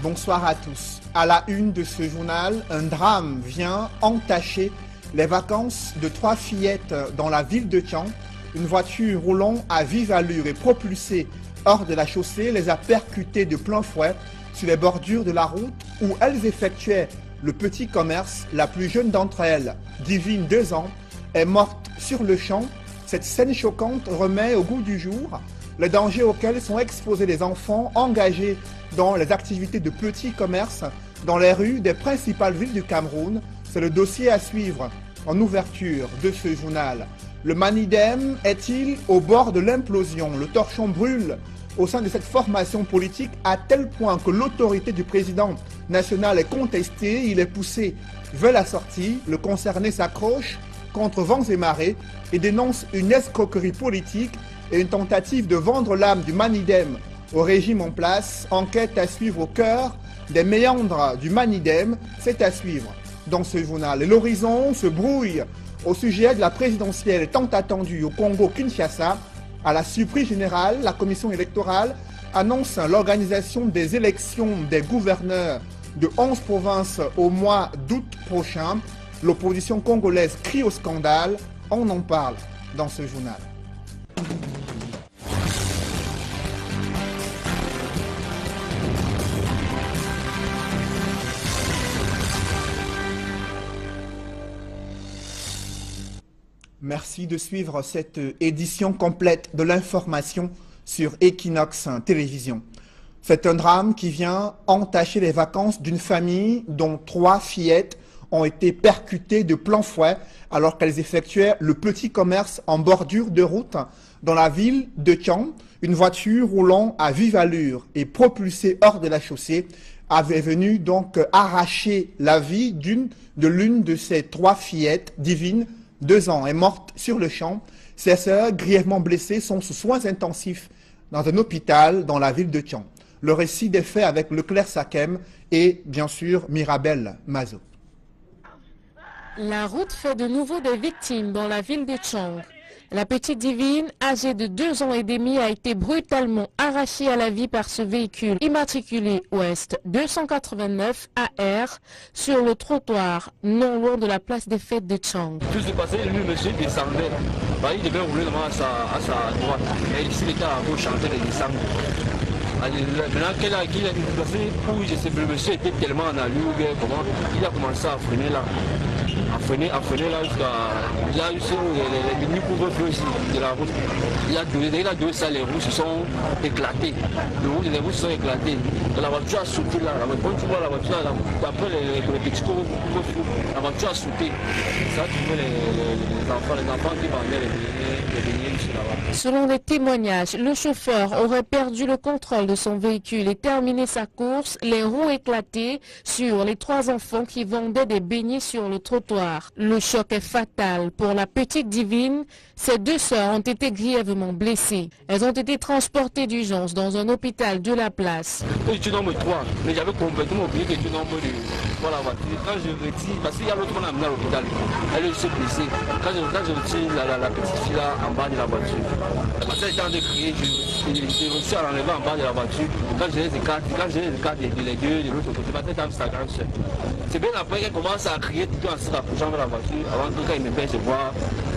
Bonsoir à tous. À la une de ce journal, un drame vient entacher les vacances de 3 fillettes dans la ville de Thian. Une voiture roulant à vive allure et propulsée hors de la chaussée les a percutées de plein fouet sur les bordures de la route où elles effectuaient le petit commerce. La plus jeune d'entre elles, Divine, 2 ans, est morte sur le champ. Cette scène choquante remet au goût du jour les dangers auxquels sont exposés les enfants engagés dans les activités de petits commerces dans les rues des principales villes du Cameroun. C'est le dossier à suivre en ouverture de ce journal. Le Manidem est-il au bord de l'implosion? Le torchon brûle au sein de cette formation politique à tel point que l'autorité du président national est contestée. Il est poussé vers la sortie. Le concerné s'accroche contre vents et marées et dénonce une escroquerie politique et une tentative de vendre l'âme du Manidem au régime en place. Enquête à suivre au cœur des méandres du Manidem, c'est à suivre dans ce journal. Et l'horizon se brouille au sujet de la présidentielle tant attendue au Congo-Kinshasa. À la surprise générale, la commission électorale annonce l'organisation des élections des gouverneurs de 11 provinces au mois d'août prochain. L'opposition congolaise crie au scandale. On en parle dans ce journal. Merci de suivre cette édition complète de l'information sur Equinox Télévision. C'est un drame qui vient entacher les vacances d'une famille dont 3 fillettes ont été percutées de plein fouet alors qu'elles effectuaient le petit commerce en bordure de route dans la ville de Thian. Une voiture roulant à vive allure et propulsée hors de la chaussée avait venu donc arracher la vie de l'une de ces 3 fillettes, Divine, 2 ans, est morte sur le champ. Ses sœurs, grièvement blessées, sont sous soins intensifs dans un hôpital dans la ville de Thian. Le récit des faits avec Leclerc Sakem et bien sûr Mirabel Mazo. La route fait de nouveau des victimes dans la ville de Thian. La petite Divine, âgée de 2 ans et demi, a été brutalement arrachée à la vie par ce véhicule immatriculé Ouest 289 AR sur le trottoir non loin de la place des fêtes de Thian. Tout s'est passé, lui, monsieur descendait. Il devait rouler à sa droite. Et ici, il était à gauche en train de descendre. Maintenant qu'il a déplacé, le monsieur était tellement en allure, il a commencé à freiner là. À freiner là jusqu'à. Il a eu les mini couvre-feu ici de la route. Il a donné ça, les roues se sont éclatées. Les roues se sont éclatées. La voiture a sauté là. Quand tu vois la voiture, après les petits couvre-feu, la voiture a sauté. Ça, tu vois les enfants qui vendaient les beignets ici là-bas. Selon les témoignages, le chauffeur aurait perdu le contrôle de son véhicule et terminé sa course, les roues éclatées sur les 3 enfants qui vendaient des beignets sur le trottoir. Le choc est fatal pour la petite Divine. Ses 2 sœurs ont été grièvement blessées. Elles ont été transportées d'urgence dans un hôpital de la place. Tu nombre 3, mais j'avais complètement oublié que tu nombre de la voiture. Quand je retire, parce qu'il y a l'autre qui amené à l'hôpital, elle s'est blessée. Quand je retire la petite fille là en bas de la voiture, parce qu'elle était en train de crier, j'ai réussi à l'enlever en bas de la voiture. Quand je les écarte les deux de l'autre côté, parce qu'elle était en sa grande soeur. C'est bien après qu'elle commence à crier tout en se rapprochant de la voiture, avant que quand il me pêche, je vois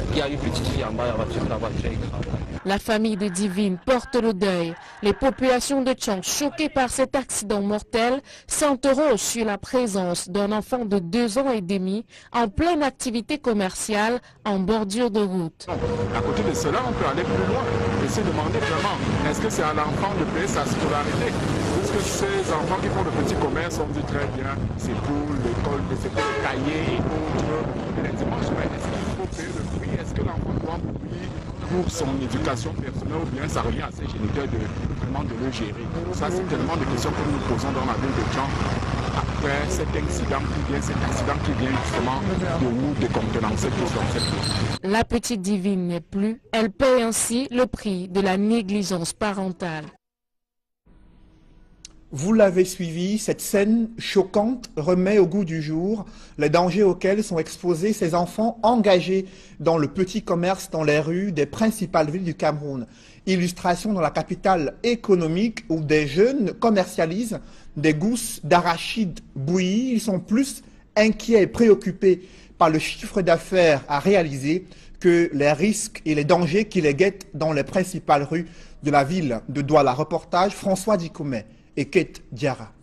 qu'il y a une petite fille en bas de la voiture est grave. La famille de Divine porte le deuil. Les populations de Thian, choquées par cet accident mortel, s'interrogent sur la présence d'un enfant de 2 ans et demi en pleine activité commerciale en bordure de route. À côté de cela, on peut aller plus loin et se demander vraiment, est-ce que c'est à l'enfant de payer sa scolarité? Puisque ces enfants qui font de petits commerces, on dit très bien, c'est pour l'école, c'est pour les cahiers et autres. Les dimanches, est-ce qu'il faut payer le prix? Est-ce que l'enfant doit payer pour son éducation personnelle ou bien ça revient à ses géniteurs de le gérer? Ça, c'est tellement de questions que nous posons dans la ville de Thian après cet accident qui vient justement de nous décontenancer tous dans cette ville. La petite Divine n'est plus. Elle paie ainsi le prix de la négligence parentale. Vous l'avez suivi, cette scène choquante remet au goût du jour les dangers auxquels sont exposés ces enfants engagés dans le petit commerce dans les rues des principales villes du Cameroun. Illustration dans la capitale économique où des jeunes commercialisent des gousses d'arachides bouillies. Ils sont plus inquiets et préoccupés par le chiffre d'affaires à réaliser que les risques et les dangers qui les guettent dans les principales rues de la ville de Douala. Reportage François Dikoumé et Kate Diarra.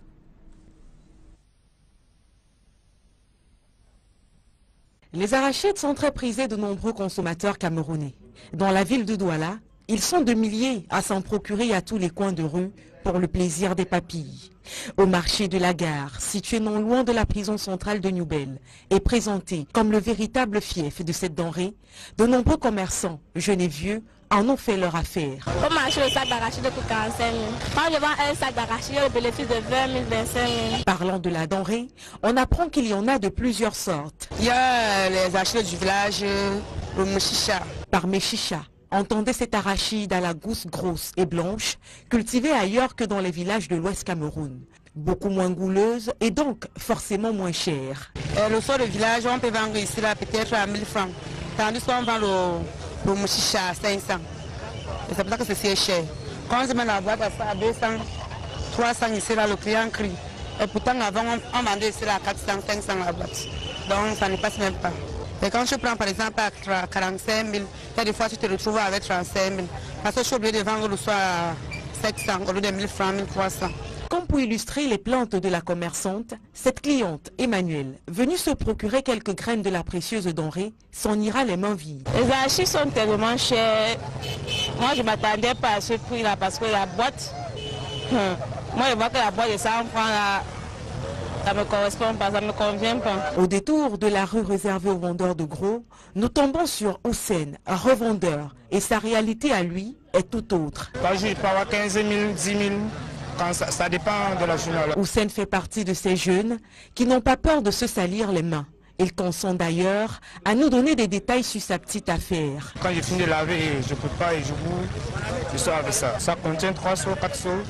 Les arachides sont très prisés de nombreux consommateurs camerounais. Dans la ville de Douala, ils sont de milliers à s'en procurer à tous les coins de rue pour le plaisir des papilles. Au marché de la gare, situé non loin de la prison centrale de Newbel, et présenté comme le véritable fief de cette denrée, de nombreux commerçants, jeunes et vieux, en ont fait leur affaire. On marche le sac d'arachide pour 45 000. Quand je vends un sac d'arachide, le bénéfice de 20 000, 25 000. Parlant de la denrée, on apprend qu'il y en a de plusieurs sortes. Il y a les arachides du village, le mchicha. Par mchicha, entendez cet arachide à la gousse grosse et blanche, cultivée ailleurs que dans les villages de l'Ouest Cameroun. Beaucoup moins gouleuse et donc forcément moins chère. Le sort de village, on peut vendre ici peut-être à 1000 francs. Tandis qu'on vend le mouchicha à 500. C'est pour ça que c'est si cher. Quand je mets la boîte à 200, 300 ici, là, le client crie. Et pourtant, avant, on vendait ici à 400, 500 la boîte. Donc, ça ne passe même pas. Et quand je prends par exemple à 45 000, il y a des fois tu te retrouves avec 35 000. Parce que je suis obligé de vendre le soir à 700 au lieu de 1000 francs, 1300. Comme pour illustrer les plantes de la commerçante, cette cliente, Emmanuelle, venue se procurer quelques graines de la précieuse denrée, s'en ira les mains vides. Les arachides sont tellement chers. Moi, je ne m'attendais pas à ce prix-là parce que la boîte, moi, je vois que la boîte de 100 francs, là, ça ne me correspond pas, ça ne me convient pas. Au détour de la rue réservée aux vendeurs de gros, nous tombons sur Houssen, un revendeur, et sa réalité à lui est tout autre. Par jour, il peut avoir 15 000, 10 000. Quand ça dépend de la journée. Houssen fait partie de ces jeunes qui n'ont pas peur de se salir les mains. Il consent d'ailleurs à nous donner des détails sur sa petite affaire. Quand j'ai fini de laver, je ne peux pas et je boue, je sors avec ça. Ça contient 3 seaux, 4 seaux.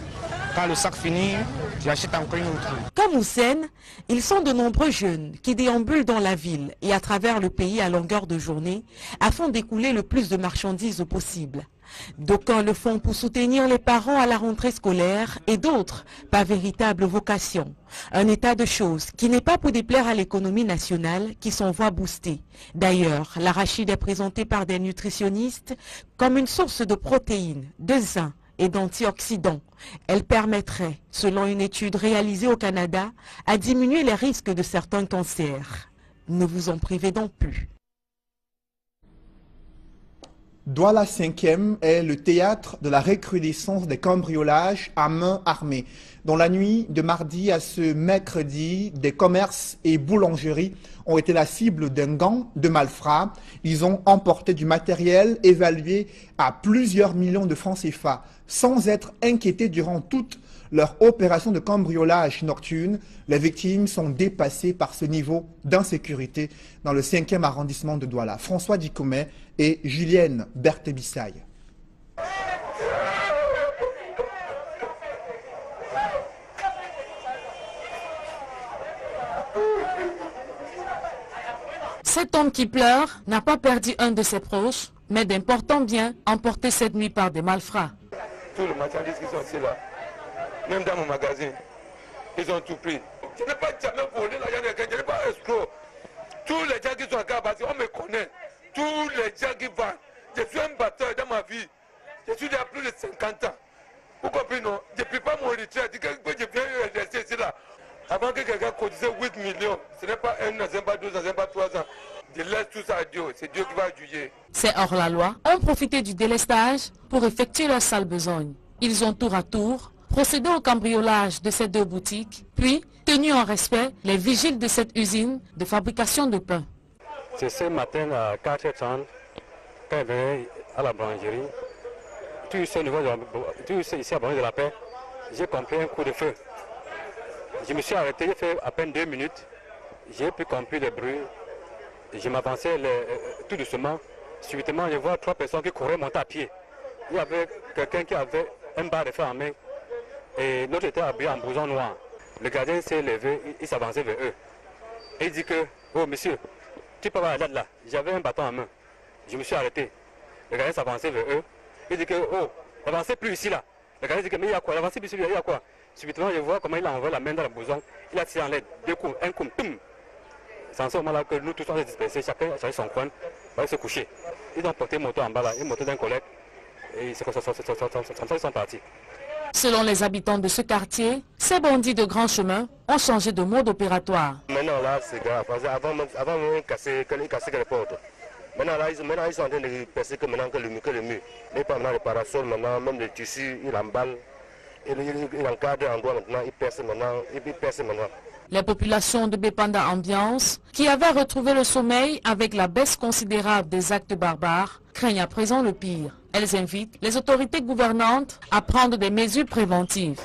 Quand le sac finit, j'achète encore une autre. Comme Houssen, ils sont de nombreux jeunes qui déambulent dans la ville et à travers le pays à longueur de journée afin d'écouler le plus de marchandises possible. D'aucuns le font pour soutenir les parents à la rentrée scolaire et d'autres par véritable vocation. Un état de choses qui n'est pas pour déplaire à l'économie nationale qui s'en voit boostée. D'ailleurs, l'arachide est présenté par des nutritionnistes comme une source de protéines, de zinc et d'antioxydants. Elle permettrait, selon une étude réalisée au Canada, à diminuer les risques de certains cancers. Ne vous en privez donc plus. Douala 5e est le théâtre de la recrudescence des cambriolages à main armée. Dans la nuit de mardi à ce mercredi, des commerces et boulangeries ont été la cible d'un gang de malfrats. Ils ont emporté du matériel évalué à plusieurs millions de francs CFA, sans être inquiétés durant toute leur opération de cambriolage nocturne. Les victimes sont dépassées par ce niveau d'insécurité dans le 5e arrondissement de Douala. François Dikoumé et Julienne Berthébissaille. Cet homme qui pleure n'a pas perdu un de ses proches, mais d'importants biens emportés cette nuit par des malfrats. Tous les marchandises qui sont ici là, même dans mon magasin, ils ont tout pris. Je n'ai pas jamais volé l'argent de quelqu'un, je n'ai pas escroc. Tous les gens qui sont à Kabasi, on me connaît. Tous les gens qui vendent. Je suis un batteur dans ma vie. Je suis déjà plus de 50 ans. Vous comprenez, non? Je ne peux pas mon retraite. Je viens rester ici là. Avant que quelqu'un cotisait 8 millions, ce n'est pas 1 an, ce n'est pas 12 ans, ce n'est pas 3 ans. Je laisse tout ça à Dieu. C'est Dieu qui va juger. Ces hors-la-loi ont profité du délestage pour effectuer leur sale besogne. Ils ont tour à tour procédé au cambriolage de ces 2 boutiques, puis tenu en respect les vigiles de cette usine de fabrication de pain. C'est ce matin à 4h30, quand il venait à la boulangerie, tout ici ici à Boulangerie de la Paix, j'ai compris un coup de feu. Je me suis arrêté, j'ai fait à peine 2 minutes, j'ai pu comprendre le bruit. Je m'avançais tout doucement. Subitement, je vois 3 personnes qui couraient monter à pied. Il y avait quelqu'un qui avait un bar de feu en main et l'autre était habillé en blouson noir. Le gardien s'est levé, il s'avançait vers eux. Et il dit que, oh monsieur, tu peux voir la date là. J'avais un bâton en main. Je me suis arrêté. Le gardien s'avançait vers eux. Il dit que, oh, n'avancez plus ici là. Le gardien dit que, mais il y a quoi? N'avancez plus ici, il y a quoi? Subitement, je vois comment il a envoyé la main dans la bouson. Il a tiré en l'aide. Deux coups, un coup, boum. C'est en ce moment-là que nous tous on s'est dispersés. Chacun a choisi son coin. On va se coucher. Ils ont porté une moto en bas là, une moto d'un collègue. Et c'est comme ça qu'ils sont partis. Selon les habitants de ce quartier, ces bandits de grand chemin ont changé de mode opératoire. Maintenant là, c'est grave. Avant même ils cassaient les portes. Maintenant là, ils sont en train de percer que le mur. Mais pas maintenant les parasols, maintenant même les tissus, ils emballent. Il encadre en droit maintenant, il perce maintenant. Les populations de Bépanda Ambiance, qui avaient retrouvé le sommeil avec la baisse considérable des actes barbares, craignent à présent le pire. Elles invitent les autorités gouvernantes à prendre des mesures préventives.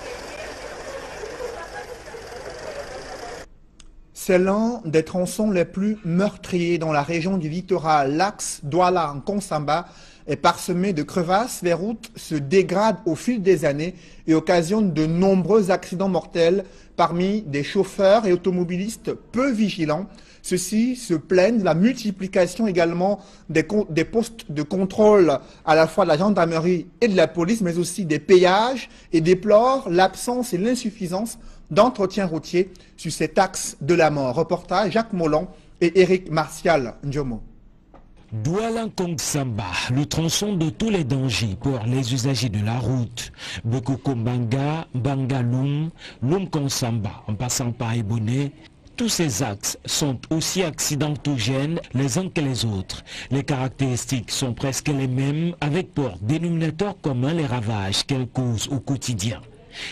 C'est l'un des tronçons les plus meurtriers dans la région du littoral. L'axe Douala-Nkonsamba est parsemé de crevasses. Les routes se dégradent au fil des années et occasionnent de nombreux accidents mortels parmi des chauffeurs et automobilistes peu vigilants. Ceux-ci se plaignent de la multiplication également des postes de contrôle à la fois de la gendarmerie et de la police, mais aussi des péages, et déplorent l'absence et l'insuffisance d'entretien routier sur cet axe de la mort. Reportage Jacques Molon et Eric Martial Ndjomo. Douala-Nkonsamba, le tronçon de tous les dangers pour les usagers de la route. Bokoko-Mbanga, Bangaloum, Nkonsamba, en passant par Ebonné, tous ces axes sont aussi accidentogènes les uns que les autres. Les caractéristiques sont presque les mêmes, avec pour dénominateur commun les ravages qu'elles causent au quotidien.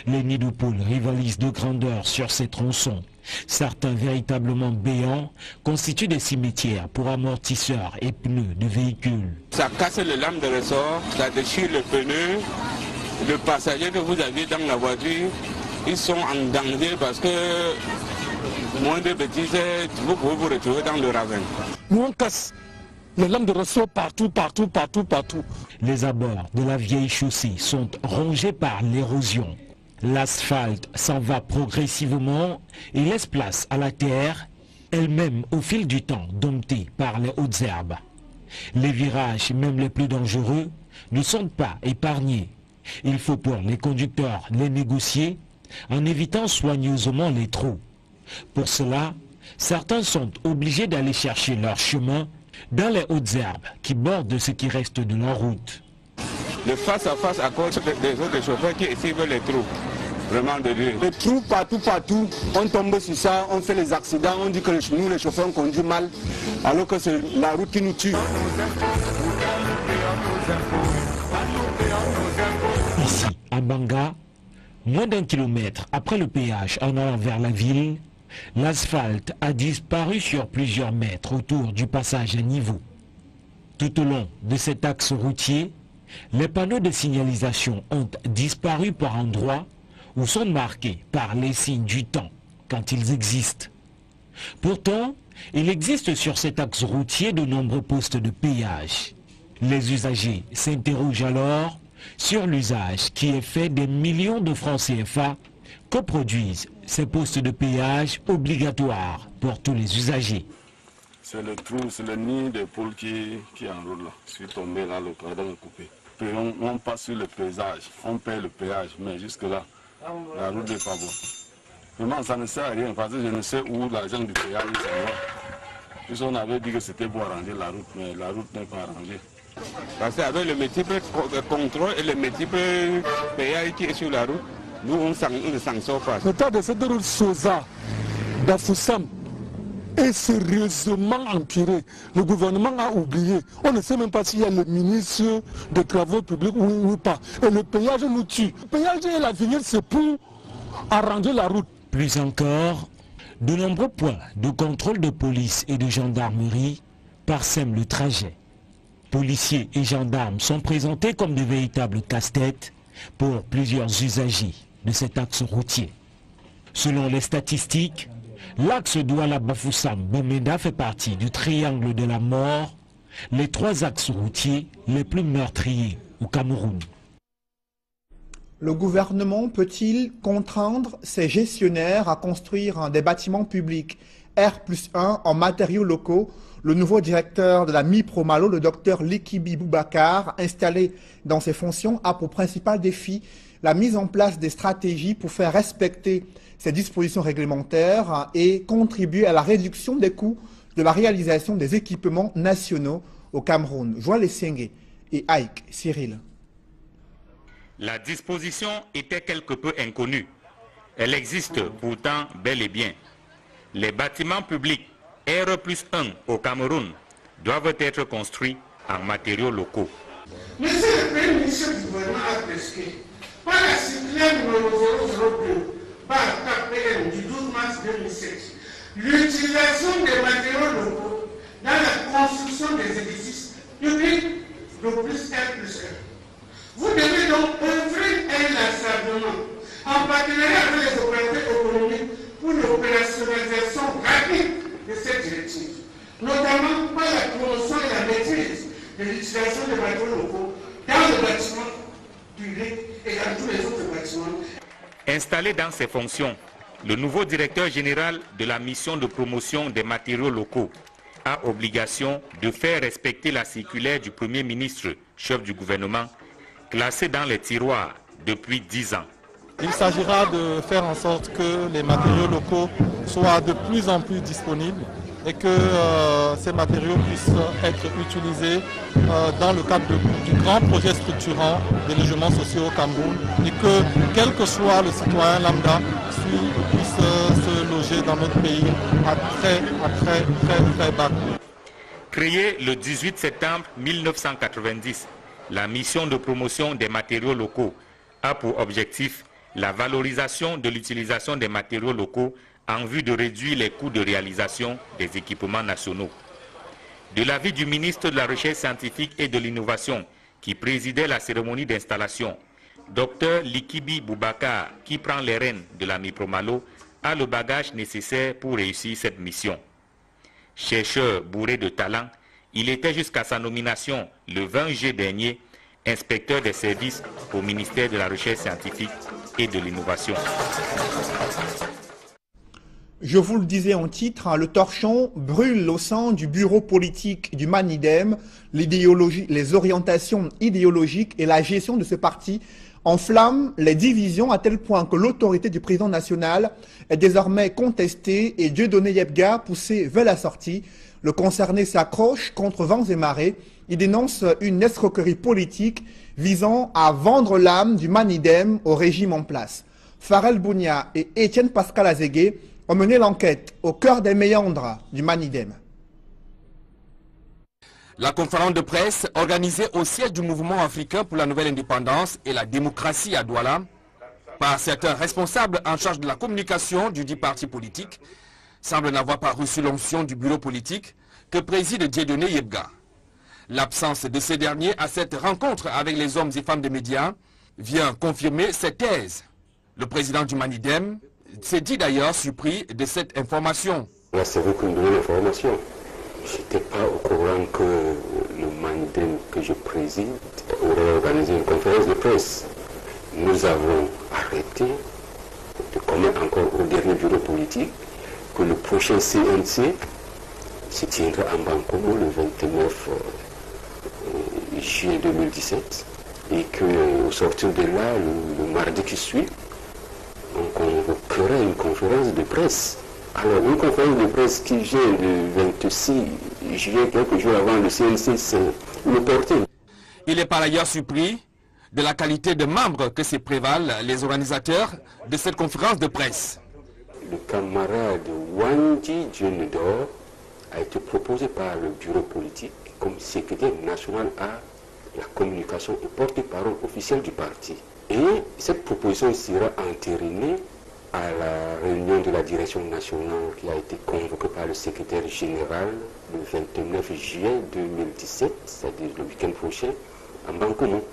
Les nids de poules rivalisent de grandeur sur ces tronçons. Certains véritablement béants constituent des cimetières pour amortisseurs et pneus de véhicules. Ça casse les lames de ressort, ça déchire le pneu. Les passagers que vous avez dans la voiture, ils sont en danger parce que moins de bêtises, vous pouvez vous retrouver dans le ravin. Nous on casse les lames de ressort partout. Les abords de la vieille chaussée sont rongés par l'érosion. L'asphalte s'en va progressivement et laisse place à la terre, elle-même au fil du temps domptée par les hautes herbes. Les virages, même les plus dangereux, ne sont pas épargnés. Il faut pour les conducteurs les négocier en évitant soigneusement les trous. Pour cela, certains sont obligés d'aller chercher leur chemin dans les hautes herbes qui bordent ce qui reste de leur route. Le face-à-face à cause des autres chauffeurs qui esquivent les trous. Vraiment de Dieu. Les trous partout, on tombe sur ça, on fait les accidents, on dit que nous les chauffeurs on conduit mal, alors que c'est la route qui nous tue. Ici, à Banga, moins d'1 kilomètre après le péage en allant vers la ville, l'asphalte a disparu sur plusieurs mètres autour du passage à niveau. Tout au long de cet axe routier, les panneaux de signalisation ont disparu par endroits ou sont marqués par les signes du temps quand ils existent. Pourtant, il existe sur cet axe routier de nombreux postes de péage. Les usagers s'interrogent alors sur l'usage qui est fait des millions de francs CFA que produisent ces postes de péage obligatoires pour tous les usagers. C'est le trou, c'est le nid des poules qui enroule là. Je suis tombé là, le cordon est coupé. Puis on passe sur le paysage, on paye le péage, mais jusque là, la route n'est pas bonne. Vraiment, ça ne sert à rien parce que je ne sais où l'argent du péage s'en va. Puisqu'on avait dit que c'était pour arranger la route, mais la route n'est pas arrangée. Parce qu'avec le multiple contrôle et le multiple péage qui est sur la route, nous on ne s'en sort pas. L'état de cette route Sosa, Bafoussam, est sérieusement empiré. Le gouvernement a oublié. On ne sait même pas s'il y a le ministre des Travaux publics ou pas. Et le péage nous tue. Le péage et l'avenir, c'est pour arranger la route. Plus encore, de nombreux points de contrôle de police et de gendarmerie parsèment le trajet. Policiers et gendarmes sont présentés comme de véritables casse-têtes pour plusieurs usagers de cet axe routier. Selon les statistiques, l'axe Douala-Bafoussam-Bamenda fait partie du triangle de la mort, les 3 axes routiers les plus meurtriers au Cameroun. Le gouvernement peut-il contraindre ses gestionnaires à construire des bâtiments publics R+1 en matériaux locaux. Le nouveau directeur de la MIPROMALO, le docteur Likibi Boubacar, installé dans ses fonctions, a pour principal défi la mise en place des stratégies pour faire respecter ces dispositions réglementaires et contribuer à la réduction des coûts de la réalisation des équipements nationaux au Cameroun. Joël Essenge et Ike Cyril. La disposition était quelque peu inconnue. Elle existe pourtant bel et bien. Les bâtiments publics R+1 au Cameroun doivent être construits en matériaux locaux. Monsieur le Premier ministre du gouvernement a prescrit par la circulaire numéro 002/KPN du 12 mars 2007 l'utilisation des matériaux locaux dans la construction des édifices publics de plus R+1. Vous devez donc offrir inlassablement, en partenariat avec les opérateurs économiques, pour l'opérationnalisation rapide de cette directive, notamment par la promotion et la maîtrise de l'utilisation des matériaux locaux dans le bâtiment public et dans tous les autres bâtiments. Installé dans ses fonctions, le nouveau directeur général de la mission de promotion des matériaux locaux a obligation de faire respecter la circulaire du Premier ministre, chef du gouvernement, classée dans les tiroirs depuis 10 ans. Il s'agira de faire en sorte que les matériaux locaux soient de plus en plus disponibles et que ces matériaux puissent être utilisés dans le cadre du grand projet structurant des logements sociaux au Cameroun et que, quel que soit le citoyen lambda, puisse se loger dans notre pays à très bas coût. Créée le 18 septembre 1990, la mission de promotion des matériaux locaux a pour objectif la valorisation de l'utilisation des matériaux locaux en vue de réduire les coûts de réalisation des équipements nationaux. De l'avis du ministre de la Recherche scientifique et de l'Innovation, qui présidait la cérémonie d'installation, Dr Likibi Boubacar, qui prend les rênes de la MIPROMALO, a le bagage nécessaire pour réussir cette mission. Chercheur bourré de talent, il était jusqu'à sa nomination le 20 juillet dernier inspecteur des services au ministère de la Recherche scientifique et de l'Innovation. Je vous le disais en titre, le torchon brûle au sein du bureau politique du MANIDEM. L'idéologie, les orientations idéologiques et la gestion de ce parti enflamment les divisions à tel point que l'autorité du président national est désormais contestée et Dieudonné Yebga poussé vers la sortie. Le concerné s'accroche contre vents et marées. Il dénonce une escroquerie politique visant à vendre l'âme du MANIDEM au régime en place. Farel Bounia et Étienne Pascal Azégué ont mené l'enquête au cœur des méandres du MANIDEM. La conférence de presse organisée au siège du mouvement africain pour la nouvelle indépendance et la démocratie à Douala par certains responsables en charge de la communication du dit parti politique semble n'avoir pas reçu l'onction du bureau politique que préside Dieudonné Yebga. L'absence de ces derniers à cette rencontre avec les hommes et femmes des médias vient confirmer cette thèse. Le président du MANIDEM s'est dit d'ailleurs surpris de cette information. Là, c'est vous qui me donnez l'information. Je n'étais pas au courant que le MANIDEM que je préside aurait organisé une conférence de presse. Nous avons arrêté de connaître encore au dernier bureau politique que le prochain CNC se tiendra en Bankomo le 29 juillet 2017 et qu'au sortir de là, le mardi qui suit, on convoquera une conférence de presse. Alors, une conférence de presse qui vient le 26 juillet, quelques jours avant le CNC, c'est inopportun. Il est par ailleurs surpris de la qualité de membres que se prévalent les organisateurs de cette conférence de presse. Le camarade Wandji Djenedor a été proposé par le bureau politique comme secrétaire national à la communication et porte-parole officielle du parti. Et cette proposition sera entérinée à la réunion de la direction nationale qui a été convoquée par le secrétaire général le 29 juillet 2017, c'est-à-dire le week-end prochain, en Bankomo.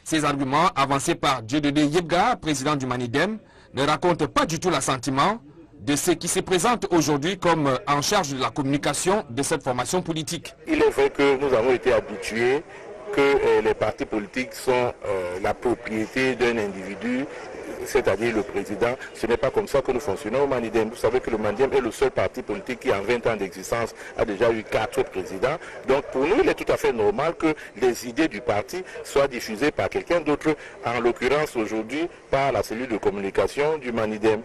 Ces arguments avancés par Dieudonné Yebga, président du MANIDEM, ne racontent pas du tout l'assentiment de ceux qui se présentent aujourd'hui comme en charge de la communication de cette formation politique. Il est vrai que nous avons été habitués que les partis politiques sont la propriété d'un individu c'est-à-dire le président. Ce n'est pas comme ça que nous fonctionnons au Manidem. Vous savez que le Manidem est le seul parti politique qui, en 20 ans d'existence, a déjà eu 4 présidents. Donc pour nous, il est tout à fait normal que les idées du parti soient diffusées par quelqu'un d'autre, en l'occurrence aujourd'hui par la cellule de communication du Manidem.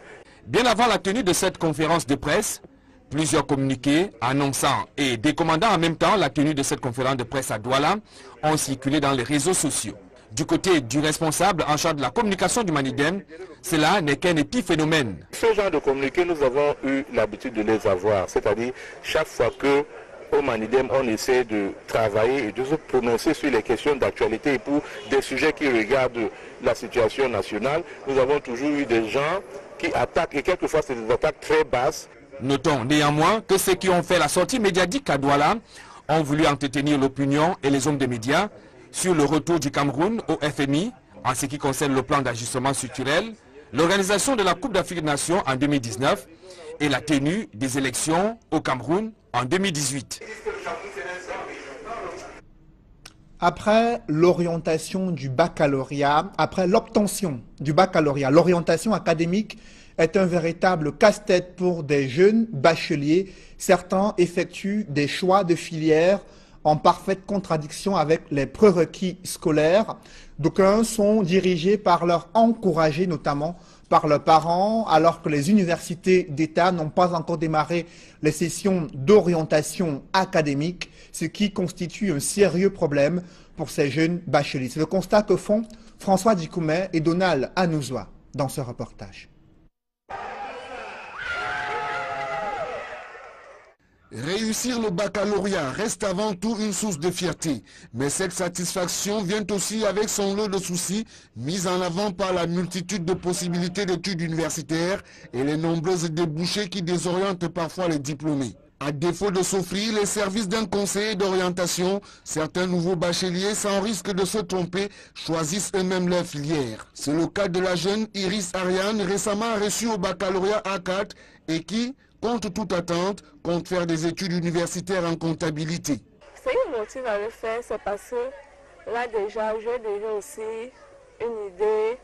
Bien avant la tenue de cette conférence de presse, plusieurs communiqués annonçant et décommandant en même temps la tenue de cette conférence de presse à Douala ont circulé dans les réseaux sociaux. Du côté du responsable en charge de la communication du Manidem, cela n'est qu'un épiphénomène. Ce genre de communiqués, nous avons eu l'habitude de les avoir, c'est-à-dire chaque fois que au Manidem, on essaie de travailler et de se prononcer sur les questions d'actualité et pour des sujets qui regardent la situation nationale, nous avons toujours eu des gens qui attaquent, et quelquefois c'est des attaques très basses. Notons néanmoins que ceux qui ont fait la sortie médiatique à Douala ont voulu entretenir l'opinion et les hommes des médias sur le retour du Cameroun au FMI en ce qui concerne le plan d'ajustement structurel, l'organisation de la Coupe d'Afrique des Nations en 2019 et la tenue des élections au Cameroun en 2018. Après l'orientation du baccalauréat, après l'obtention du baccalauréat, l'orientation académique est un véritable casse-tête pour des jeunes bacheliers. Certains effectuent des choix de filière en parfaite contradiction avec les prérequis scolaires. D'aucuns sont dirigés par leur encouragés, notamment par leurs parents, alors que les universités d'État n'ont pas encore démarré les sessions d'orientation académique, ce qui constitue un sérieux problème pour ces jeunes bacheliers. C'est le constat que font François Dikoumet et Donald Anouzoua dans ce reportage. Réussir le baccalauréat reste avant tout une source de fierté, mais cette satisfaction vient aussi avec son lot de soucis mis en avant par la multitude de possibilités d'études universitaires et les nombreuses débouchés qui désorientent parfois les diplômés. À défaut de s'offrir les services d'un conseiller d'orientation, certains nouveaux bacheliers, sans risque de se tromper, choisissent eux-mêmes leur filière. C'est le cas de la jeune Iris Ariane, récemment reçue au baccalauréat A4 et qui, contre toute attente, compte faire des études universitaires en comptabilité. Ce qui me motive à le faire, c'est parce que là déjà, j'ai déjà aussi une idée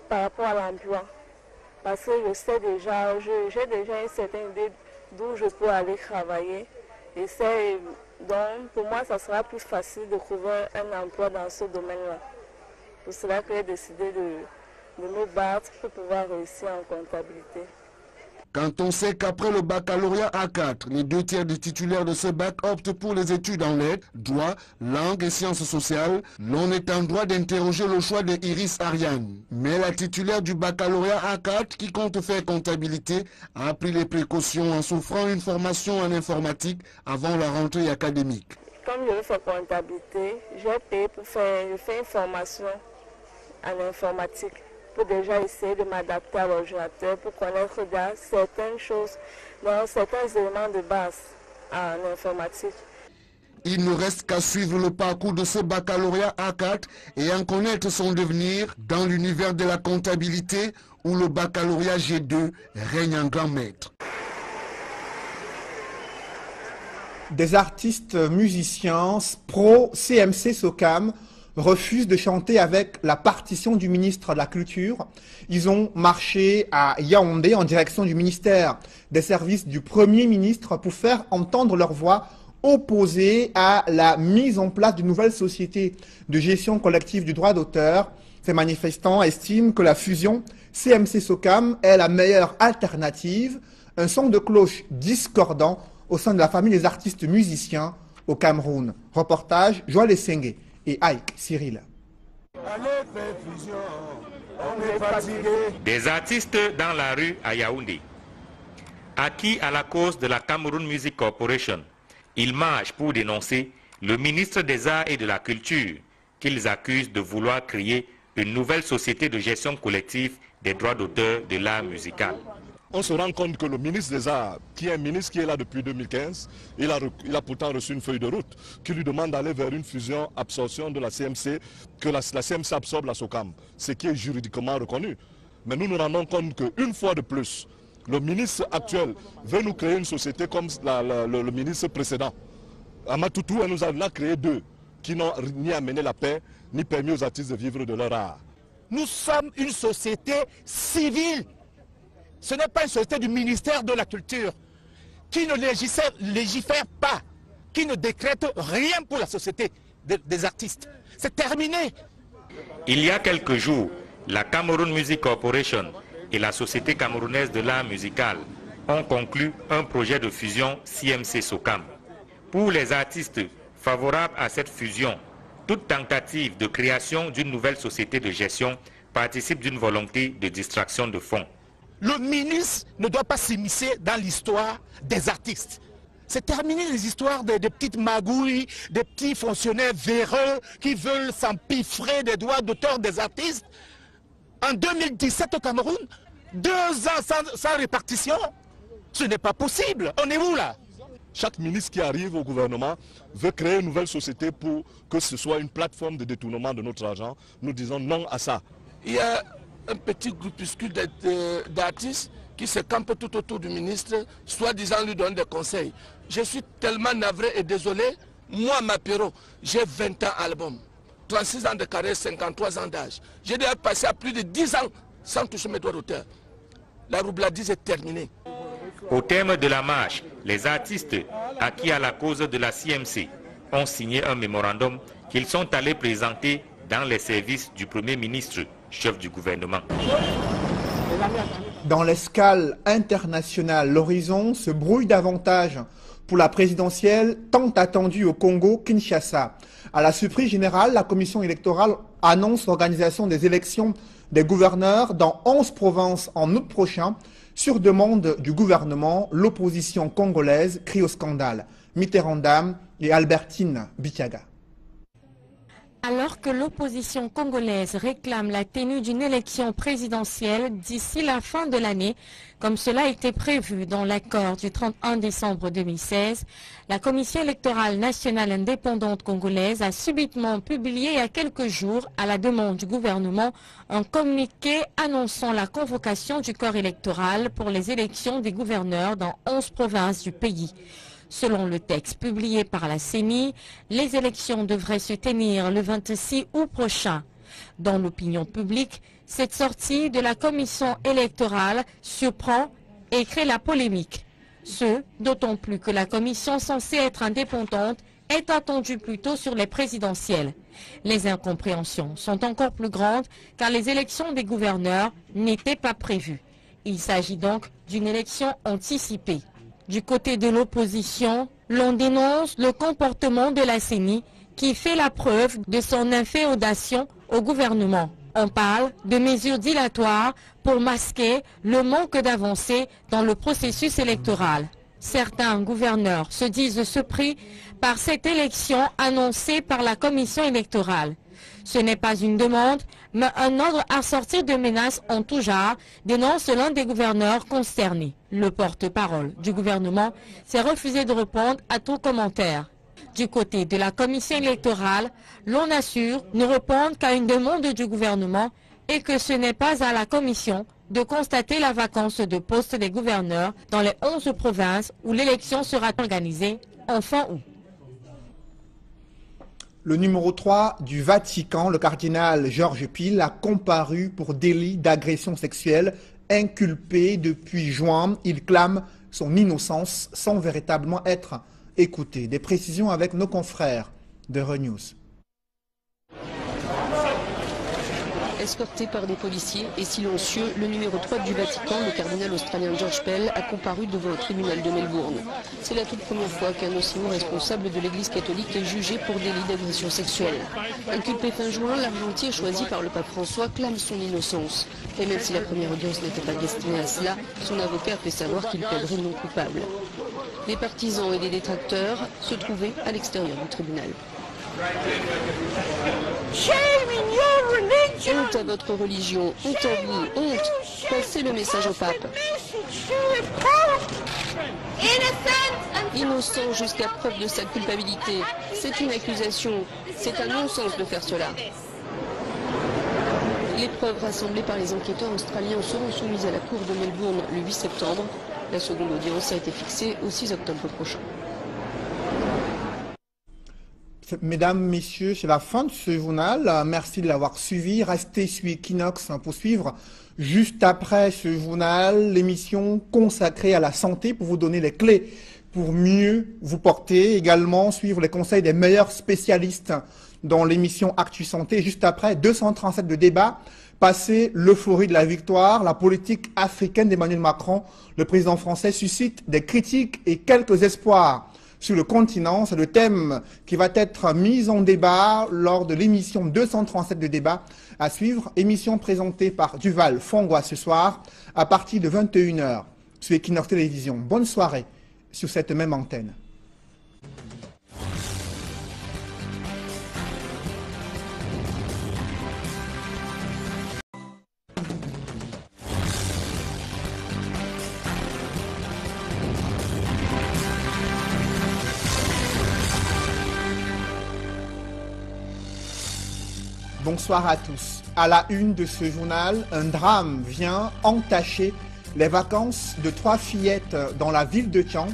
par rapport à l'emploi. Parce que je sais déjà, j'ai déjà une certaine idée d'où je peux aller travailler. Et donc, pour moi, ça sera plus facile de trouver un emploi dans ce domaine-là. Pour cela que j'ai décidé de me battre pour pouvoir réussir en comptabilité. Quand on sait qu'après le baccalauréat A4, les 2/3 des titulaires de ce bac optent pour les études en lettres, droit, langue et sciences sociales, l'on est en droit d'interroger le choix de Iris Ariane. Mais la titulaire du baccalauréat A4, qui compte faire comptabilité, a pris les précautions en s'offrant une formation en informatique avant la rentrée académique. Comme je veux faire comptabilité, j'ai payé pour faire une formation en informatique, pour déjà essayer de m'adapter à l'ordinateur, pour connaître certaines choses, donc certains éléments de base en informatique. Il ne reste qu'à suivre le parcours de ce baccalauréat A4 et en connaître son devenir dans l'univers de la comptabilité où le baccalauréat G2 règne en grand maître. Des artistes musiciens pro-CMC SOCAM refusent de chanter avec la partition du ministre de la Culture. Ils ont marché à Yaoundé en direction du ministère des Services du Premier ministre pour faire entendre leur voix opposée à la mise en place d'une nouvelle société de gestion collective du droit d'auteur. Ces manifestants estiment que la fusion CMC-SOCAM est la meilleure alternative, un son de cloche discordant au sein de la famille des artistes musiciens au Cameroun. Reportage Joël Essengue et Ike Cyril. Des artistes dans la rue à Yaoundé. Acquis à la cause de la Cameroun Music Corporation, ils marchent pour dénoncer le ministre des Arts et de la Culture qu'ils accusent de vouloir créer une nouvelle société de gestion collective des droits d'auteur de l'art musical. On se rend compte que le ministre des Arts, qui est un ministre qui est là depuis 2015, il a pourtant reçu une feuille de route qui lui demande d'aller vers une fusion-absorption de la CMC, que la CMC absorbe la SOCAM, ce qui est juridiquement reconnu. Mais nous nous rendons compte qu'une fois de plus, le ministre actuel veut nous créer une société comme le ministre précédent. Amatoutou, nous en a créé deux, qui n'ont ni amené la paix, ni permis aux artistes de vivre de leur art. Nous sommes une société civile. Ce n'est pas une société du ministère de la Culture qui ne légifère pas, qui ne décrète rien pour la société des artistes. C'est terminé. Il y a quelques jours, la Cameroon Music Corporation et la Société camerounaise de l'art musical ont conclu un projet de fusion CMC-SOCAM. Pour les artistes favorables à cette fusion, toute tentative de création d'une nouvelle société de gestion participe d'une volonté de distraction de fonds. Le ministre ne doit pas s'immiscer dans l'histoire des artistes. C'est terminé les histoires des petites magouilles, des petits fonctionnaires véreux qui veulent s'empiffrer des droits d'auteur des artistes. En 2017 au Cameroun, 2 ans sans répartition, ce n'est pas possible. On est où là? Chaque ministre qui arrive au gouvernement veut créer une nouvelle société pour que ce soit une plateforme de détournement de notre argent. Nous disons non à ça. Il y a un petit groupuscule d'artistes qui se campent tout autour du ministre, soi-disant lui donner des conseils. Je suis tellement navré et désolé. Moi, Mapero, j'ai 20 ans album, 36 ans de carrière, 53 ans d'âge. J'ai déjà passé à plus de 10 ans sans toucher mes droits d'auteur. La roubladise est terminée. Au terme de la marche, les artistes acquis à la cause de la CMC ont signé un mémorandum qu'ils sont allés présenter dans les services du Premier ministre, chef du gouvernement. Dans l'escale internationale, l'horizon se brouille davantage pour la présidentielle tant attendue au Congo-Kinshasa. À la surprise générale, la commission électorale annonce l'organisation des élections des gouverneurs dans 11 provinces en août prochain. Sur demande du gouvernement, l'opposition congolaise crie au scandale. Mitterrand et Albertine Bitiaga. Alors que l'opposition congolaise réclame la tenue d'une élection présidentielle d'ici la fin de l'année, comme cela a été prévu dans l'accord du 31 décembre 2016, la Commission électorale nationale indépendante congolaise a subitement publié il y a quelques jours, à la demande du gouvernement, un communiqué annonçant la convocation du corps électoral pour les élections des gouverneurs dans 11 provinces du pays. Selon le texte publié par la CENI, les élections devraient se tenir le 26 août prochain. Dans l'opinion publique, cette sortie de la commission électorale surprend et crée la polémique. Ce, d'autant plus que la commission censée être indépendante est attendue plutôt sur les présidentielles. Les incompréhensions sont encore plus grandes car les élections des gouverneurs n'étaient pas prévues. Il s'agit donc d'une élection anticipée. Du côté de l'opposition, l'on dénonce le comportement de la CENI qui fait la preuve de son inféodation au gouvernement. On parle de mesures dilatoires pour masquer le manque d'avancée dans le processus électoral. Certains gouverneurs se disent surpris par cette élection annoncée par la commission électorale. Ce n'est pas une demande, mais un ordre à sortir de menaces en tout genre, dénonce l'un des gouverneurs concernés. Le porte-parole du gouvernement s'est refusé de répondre à tout commentaire. Du côté de la commission électorale, l'on assure ne répondre qu'à une demande du gouvernement et que ce n'est pas à la commission de constater la vacance de poste des gouverneurs dans les 11 provinces où l'élection sera organisée en fin août. Le numéro 3 du Vatican, le cardinal Georges Pille, a comparu pour délit d'agression sexuelle. Inculpé depuis juin, il clame son innocence sans véritablement être écouté. Des précisions avec nos confrères de Renews. Escorté par des policiers et silencieux, le numéro 3 du Vatican, le cardinal australien George Pell, a comparu devant le tribunal de Melbourne. C'est la toute première fois qu'un aussi haut responsable de l'Église catholique est jugé pour délit d'agression sexuelle. Inculpé fin juin, l'argentier choisi par le pape François clame son innocence. Et même si la première audience n'était pas destinée à cela, son avocat fait savoir qu'il plaiderait non coupable. Les partisans et les détracteurs se trouvaient à l'extérieur du tribunal. Honte à votre religion, honte à vous, honte. Passez le message au pape. Innocent jusqu'à preuve de sa culpabilité. C'est une accusation. C'est un non-sens de faire cela. Les preuves rassemblées par les enquêteurs australiens seront soumises à la cour de Melbourne le 8 septembre. La seconde audience a été fixée au 6 octobre prochain. Mesdames, Messieurs, c'est la fin de ce journal. Merci de l'avoir suivi. Restez sur Equinox pour suivre juste après ce journal l'émission consacrée à la santé pour vous donner les clés pour mieux vous porter. Également suivre les conseils des meilleurs spécialistes dans l'émission Actu Santé. Juste après, 237 de débat. Passé l'euphorie de la victoire, la politique africaine d'Emmanuel Macron, le président français suscite des critiques et quelques espoirs sur le continent. C'est le thème qui va être mis en débat lors de l'émission 237 de débat à suivre. Émission présentée par Duval Fongwa ce soir à partir de 21 h sur Equinox Télévision. Bonne soirée sur cette même antenne. Bonsoir à tous. À la une de ce journal, un drame vient entacher les vacances de 3 fillettes dans la ville de Tian.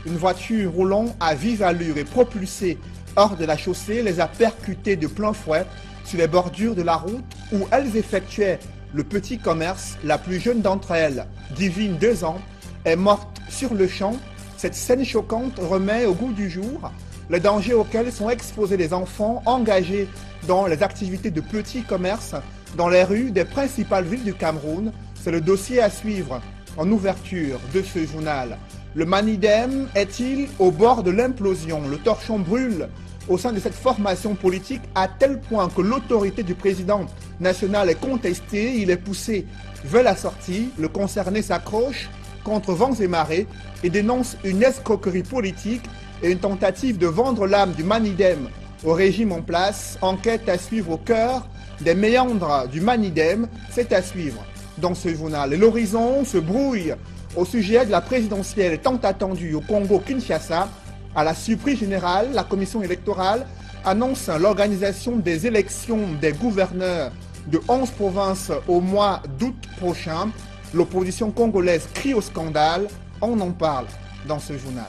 Une voiture roulant à vive allure et propulsée hors de la chaussée les a percutées de plein fouet sur les bordures de la route où elles effectuaient le petit commerce. La plus jeune d'entre elles, Divine, 2 ans, est morte sur le champ. Cette scène choquante remet au goût du jour les dangers auxquels sont exposés les enfants engagés dans les activités de petits commerces dans les rues des principales villes du Cameroun. C'est le dossier à suivre en ouverture de ce journal. Le Manidem est-il au bord de l'implosion? Le torchon brûle au sein de cette formation politique à tel point que l'autorité du président national est contestée. Il est poussé vers la sortie. Le concerné s'accroche contre vents et marées et dénonce une escroquerie politique et une tentative de vendre l'âme du Manidem au régime en place. Enquête à suivre au cœur des méandres du Manidem, c'est à suivre dans ce journal. Et l'horizon se brouille au sujet de la présidentielle tant attendue au Congo-Kinshasa. À la surprise générale, la commission électorale annonce l'organisation des élections des gouverneurs de 11 provinces au mois d'août prochain. L'opposition congolaise crie au scandale. On en parle dans ce journal.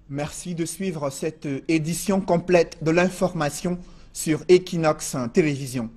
Merci de suivre cette édition complète de l'information sur Equinox Télévision.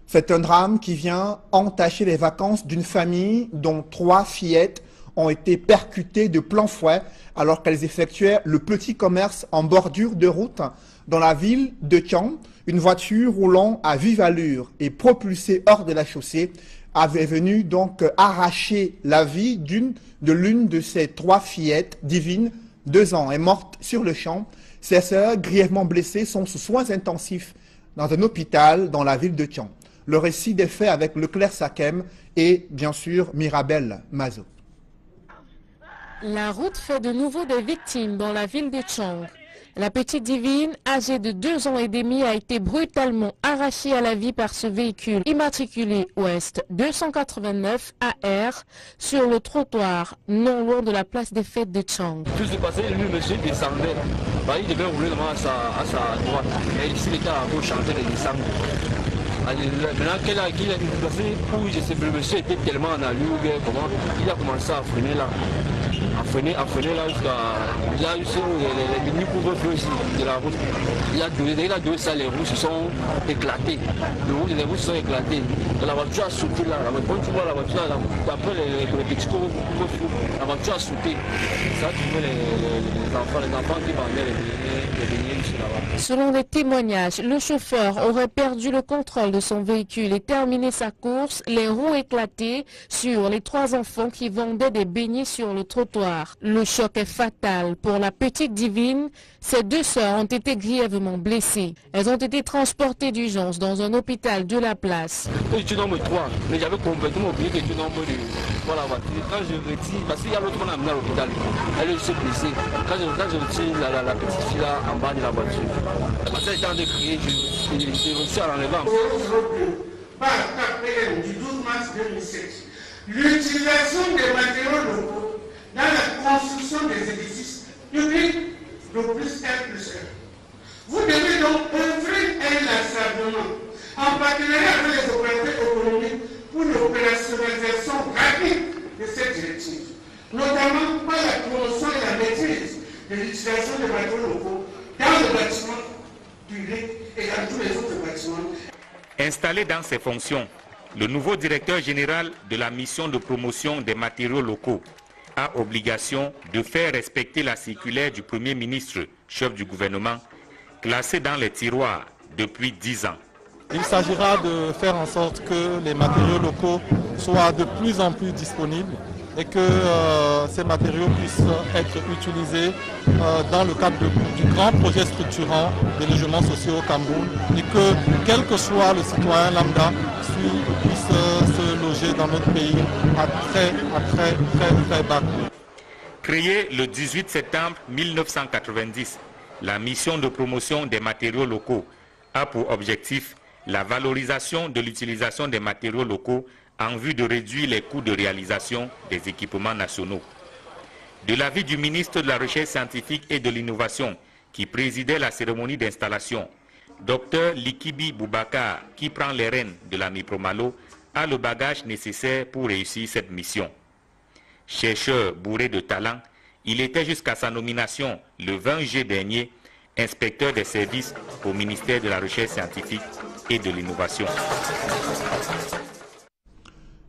C'est un drame qui vient entacher les vacances d'une famille dont 3 fillettes ont été percutées de plein fouet alors qu'elles effectuaient le petit commerce en bordure de route dans la ville de Tian. Une voiture roulant à vive allure et propulsée hors de la chaussée avait venu donc arracher la vie de l'une de ces 3 fillettes, Divine, 2 ans, est morte sur le champ. Ses sœurs, grièvement blessées, sont sous soins intensifs dans un hôpital dans la ville de Tian. Le récit des faits avec Leclerc Sakem et, bien sûr, Mirabel Mazo. La route fait de nouveau des victimes dans la ville de Chang. La petite Divine, âgée de 2 ans et demi, a été brutalement arrachée à la vie par ce véhicule immatriculé Ouest 289 AR sur le trottoir non loin de la place des fêtes de Chang. Tout s'est passé, le monsieur descendait. Il devait rouler à sa droite. Mais ici, il était à gauche en train de descendre. Maintenant qu'il a passé, le monsieur était tellement en allure, il a commencé à freiner là. À freiner là jusqu'à les minutes couvre-feu de la route. Il a donné ça, les roues se sont éclatées. Les roues se sont éclatées. La voiture a sauté là. Quand tu vois la voiture, après les petits couvre-feu, la voiture a sauté. Ça, tu vois les enfants qui vendaient les beignets ici là-bas. Selon les témoignages, le chauffeur aurait perdu le contrôle de son véhicule et terminé sa course, les roues éclatées sur les 3 enfants qui vendaient des beignets sur le trottoir. Le choc est fatal pour la petite Divine. Ses 2 sœurs ont été grièvement blessées. Elles ont été transportées d'urgence dans un hôpital de la place. Tu nombre 3, mais j'avais complètement oublié que tu nombre 2. Voilà, quand je retire, parce qu'il y a l'autre qu'on a amené à l'hôpital, elle s'est blessée. Quand je retire la petite fille là en bas de la voiture, parce qu'elle était en train de crier, je reçu à l'enlevant. Par KPM du 12 mars 2007, l'utilisation des matériaux locaux dans la construction des édifices publics de plus R+1. Vous devez donc œuvrer inlassablement en publics et dans tous les autres bâtiments. Installé dans ses fonctions, le nouveau directeur général de la mission de promotion des matériaux locaux a obligation de faire respecter la circulaire du Premier ministre, chef du gouvernement, classée dans les tiroirs depuis 10 ans. Il s'agira de faire en sorte que les matériaux locaux soient de plus en plus disponibles et que ces matériaux puissent être utilisés dans le cadre du grand projet structurant des logements sociaux au Cameroun et que, quel que soit le citoyen lambda, puisse se loger dans notre pays à très bas coût. Créée le 18 septembre 1990, la mission de promotion des matériaux locaux a pour objectif la valorisation de l'utilisation des matériaux locaux en vue de réduire les coûts de réalisation des équipements nationaux. De l'avis du ministre de la Recherche scientifique et de l'Innovation, qui présidait la cérémonie d'installation, Dr Likibi Boubacar, qui prend les rênes de la Mipromalo, a le bagage nécessaire pour réussir cette mission. Chercheur bourré de talent, il était jusqu'à sa nomination le 20 juillet dernier inspecteur des services au ministère de la Recherche scientifique et de l'Innovation.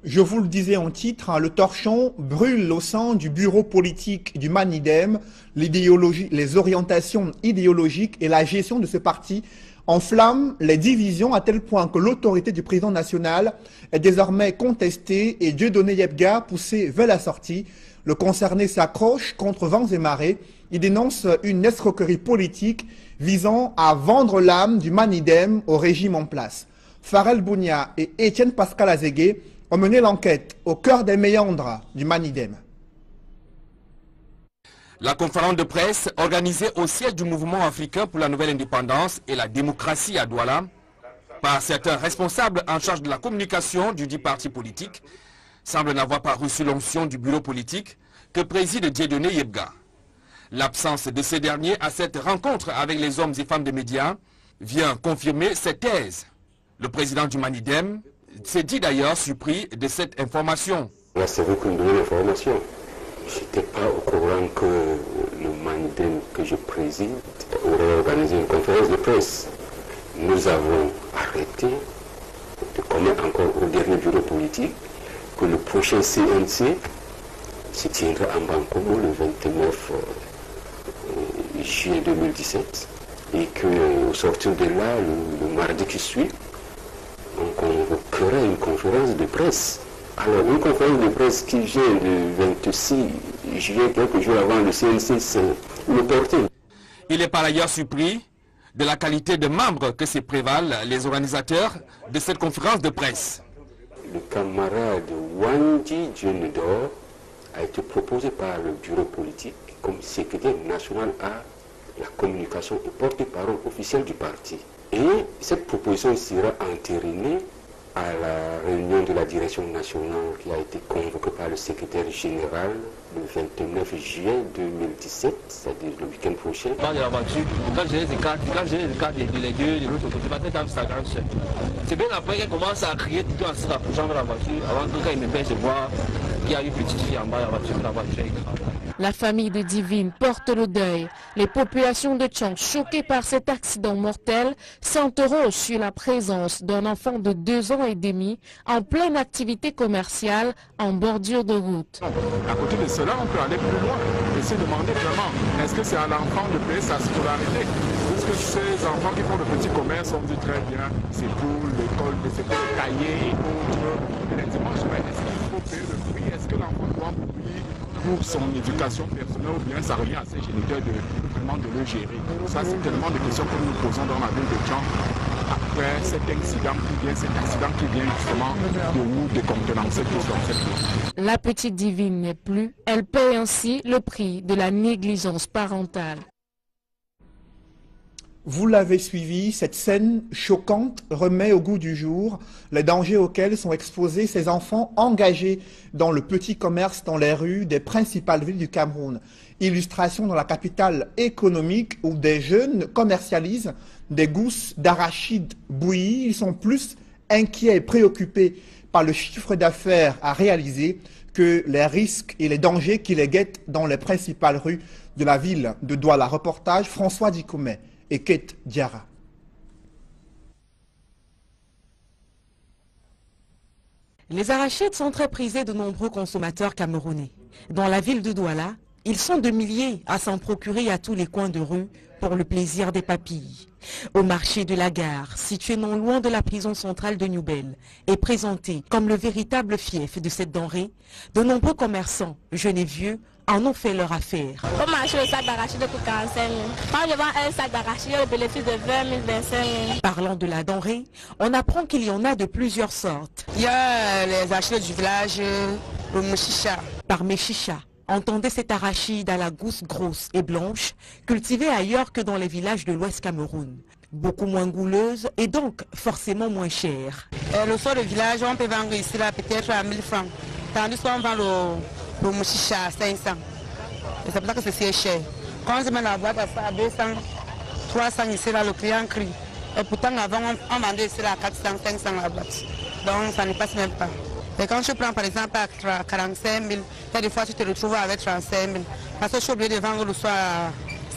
Je vous le disais en titre, le torchon brûle au sein du bureau politique du MANIDEM. Les orientations idéologiques et la gestion de ce parti enflamment les divisions à tel point que l'autorité du président national est désormais contestée et Dieudonné Yebga poussé vers la sortie. Le concerné s'accroche contre vents et marées. Il dénonce une escroquerie politique visant à vendre l'âme du MANIDEM au régime en place. Farel Bounia et Étienne Pascal Azégué ont mené l'enquête au cœur des méandres du MANIDEM. La conférence de presse organisée au siège du mouvement africain pour la nouvelle indépendance et la démocratie à Douala par certains responsables en charge de la communication du dit parti politique semble n'avoir pas reçu l'onction du bureau politique que préside Dieudonné Yebga. L'absence de ces derniers à cette rencontre avec les hommes et femmes des médias vient confirmer cette thèse. Le président du MANIDEM s'est dit d'ailleurs surpris de cette information. Là, c'est vous qui me donnez l'information. Je n'étais pas au courant que le MANIDEM que je préside aurait organisé une conférence de presse. Nous avons arrêté de commettre encore au dernier bureau politique que le prochain CNC se tiendra en Bankomo le 29 juillet 2017 et qu'au sortir de là, le mardi qui suit, on convoquera une conférence de presse. Alors, une conférence de presse qui vient le 26 juillet, quelques jours avant le CNC, c'est inopportun. Il est par ailleurs surpris de la qualité de membres que se prévalent les organisateurs de cette conférence de presse. Le camarade Wandji Djenedor a été proposé par le bureau politique comme secrétaire national à la communication et porte-parole officiel du parti. Et cette proposition sera entérinée à la réunion de la direction nationale qui a été convoquée par le secrétaire général le 29 juillet 2017, c'est-à-dire le week-end prochain. Quand j'ai la voiture, quand j'ai les cartes de deux de l'autre côté, cette dame s'agrandit. C'est bien après qu'elle commence à crier tout en se rapprochant de la voiture, avant que quand il me pèse de voir qu'il y a une petite fille en bas de la voiture est grave. La famille de Divine porte le deuil. Les populations de Tchang, choquées par cet accident mortel, s'interrogent sur la présence d'un enfant de 2 ans et demi en pleine activité commerciale en bordure de route. À côté de cela, on peut aller plus loin et se demander vraiment, est-ce que c'est à l'enfant de payer sa scolarité? Puisque ces enfants qui font le petit commerce, on dit très bien, c'est pour l'école, c'est pour le cahier et autres. Et les dimanches, est-ce qu'il faut payer le prix? Est-ce que l'enfant doit payer pour son éducation personnelle ou bien ça revient à ses géniteurs vraiment de le gérer? Ça, c'est tellement de questions que nous nous posons dans la ville de Tchang après cet accident qui vient justement de nous décontenancer tous dans cette ville. La petite Divine n'est plus. Elle paie ainsi le prix de la négligence parentale. Vous l'avez suivi, cette scène choquante remet au goût du jour les dangers auxquels sont exposés ces enfants engagés dans le petit commerce dans les rues des principales villes du Cameroun. Illustration dans la capitale économique où des jeunes commercialisent des gousses d'arachides bouillies. Ils sont plus inquiets et préoccupés par le chiffre d'affaires à réaliser que les risques et les dangers qui les guettent dans les principales rues de la ville de Douala. Reportage François Dikoumé et Kate Diarra. Les arachides sont très prisés de nombreux consommateurs camerounais. Dans la ville de Douala, ils sont de milliers à s'en procurer à tous les coins de rue pour le plaisir des papilles. Au marché de la gare, situé non loin de la prison centrale de Newbel, et présenté comme le véritable fief de cette denrée, de nombreux commerçants, jeunes et vieux, en ont fait leur affaire. Au marché, le sac d'arachide coûte 45 000. Quand je vends un sac d'arachide, j'ai le bénéfice de 20 000, 25 000. Parlant de la denrée, on apprend qu'il y en a de plusieurs sortes. Il y a les arachides du village, le mouchicha. Par méchicha, entendez cet arachide à la gousse grosse et blanche, cultivé ailleurs que dans les villages de l'Ouest Cameroun. Beaucoup moins gouleuse et donc forcément moins chère. Le sol de village, on peut vendre ici peut-être à 1000 francs. Tandis qu'on vend le mouchicha à 500. C'est pour ça que c'est si cher. Quand je mets la boîte à 200, 300 ici, là, le client crie. Et pourtant, avant, on vendait ici à 400, 500 la boîte. Donc, ça ne passe même pas. Et quand je prends par exemple à 45 000, il y a des fois tu te retrouves avec 35 000. Parce que je suis obligé de vendre le soir à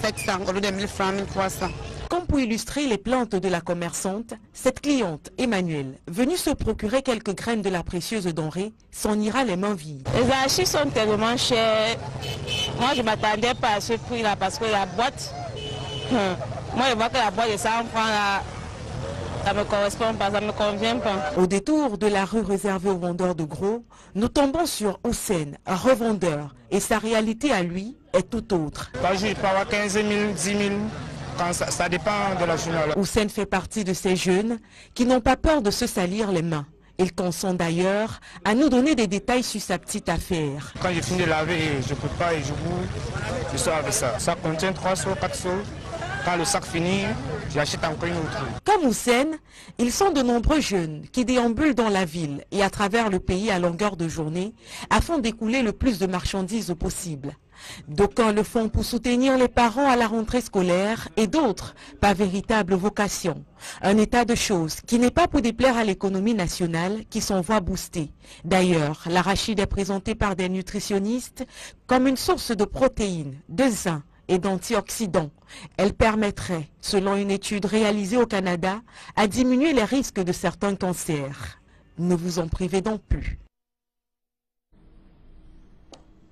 700 au lieu de 1000 francs, 1300. Comme pour illustrer les plantes de la commerçante, cette cliente, Emmanuelle, venue se procurer quelques graines de la précieuse denrée, s'en ira les mains vides. Les arachides sont tellement chers. Moi, je ne m'attendais pas à ce prix-là parce que la boîte, moi, je vois que la boîte de 100 francs, là, ça ne me correspond pas, ça ne me convient pas. Au détour de la rue réservée aux vendeurs de gros, nous tombons sur Houssen, un revendeur, et sa réalité à lui est tout autre. Par jour, il peut avoir 15 000, 10 000. Ça dépend de la journée. Houssen fait partie de ces jeunes qui n'ont pas peur de se salir les mains. Il consent d'ailleurs à nous donner des détails sur sa petite affaire. Quand j'ai fini de laver, je prépare et je boule, je sors avec ça. Ça contient 3 seaux, 4 seaux. Quand le sac finit, j'achète encore une autre. Comme Houssen, ils sont de nombreux jeunes qui déambulent dans la ville et à travers le pays à longueur de journée afin d'écouler le plus de marchandises possible. D'aucuns le font pour soutenir les parents à la rentrée scolaire et d'autres par véritable vocation. Un état de choses qui n'est pas pour déplaire à l'économie nationale qui s'en voit boostée. D'ailleurs, l'arachide est présenté par des nutritionnistes comme une source de protéines, de zinc et d'antioxydants. Elle permettrait, selon une étude réalisée au Canada, à diminuer les risques de certains cancers. Ne vous en privez donc plus.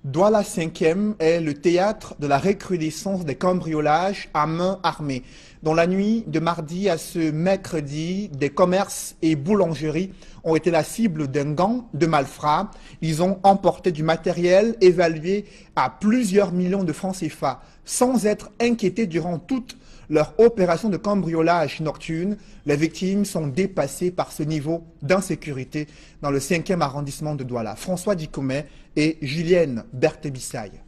Douala 5e est le théâtre de la recrudescence des cambriolages à main armée. Dans la nuit de mardi à ce mercredi, des commerces et boulangeries ont été la cible d'un gang de malfrats. Ils ont emporté du matériel évalué à plusieurs millions de francs CFA, sans être inquiétés durant toute leur opération de cambriolage nocturne. Les victimes sont dépassées par ce niveau d'insécurité dans le 5e arrondissement de Douala. François Dikomet et Julienne Berthébissaille.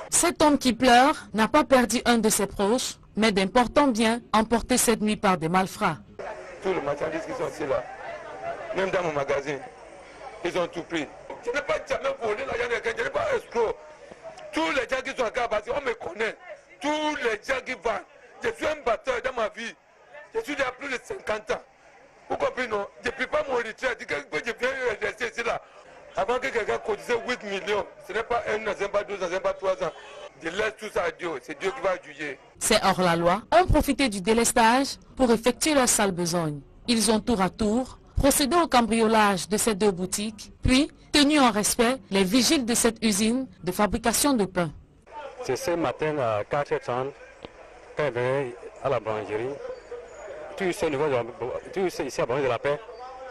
Cet homme qui pleure n'a pas perdu un de ses proches, mais d'importants biens emportés cette nuit par des malfrats. Tous les marchandises qui sont ici là, même dans mon magasin, ils ont tout pris. Je n'ai pas jamais volé l'argent de quelqu'un, je n'ai pas escroc. Tous les gens qui sont à Kabasi, on me connaît. Tous les gens qui vendent. Je suis un batteur dans ma vie. Je suis déjà plus de 50 ans. Vous comprenez, non? Je ne peux pas mon retraite. Je viens rester ici là. Avant que quelqu'un cotisait 8 millions, ce n'est pas 1 an, ce n'est pas 12 ans, ce n'est pas 3 ans. Je laisse tout ça à Dieu. C'est Dieu qui va juger. Ces hors-la-loi ont profité du délestage pour effectuer leur sale besogne. Ils ont tour à tour procédé au cambriolage de ces 2 boutiques, puis tenu en respect les vigiles de cette usine de fabrication de pain. C'est ce matin à 4h30, quand je venais à la boulangerie, tout ici ici à Boulangerie de la Paix,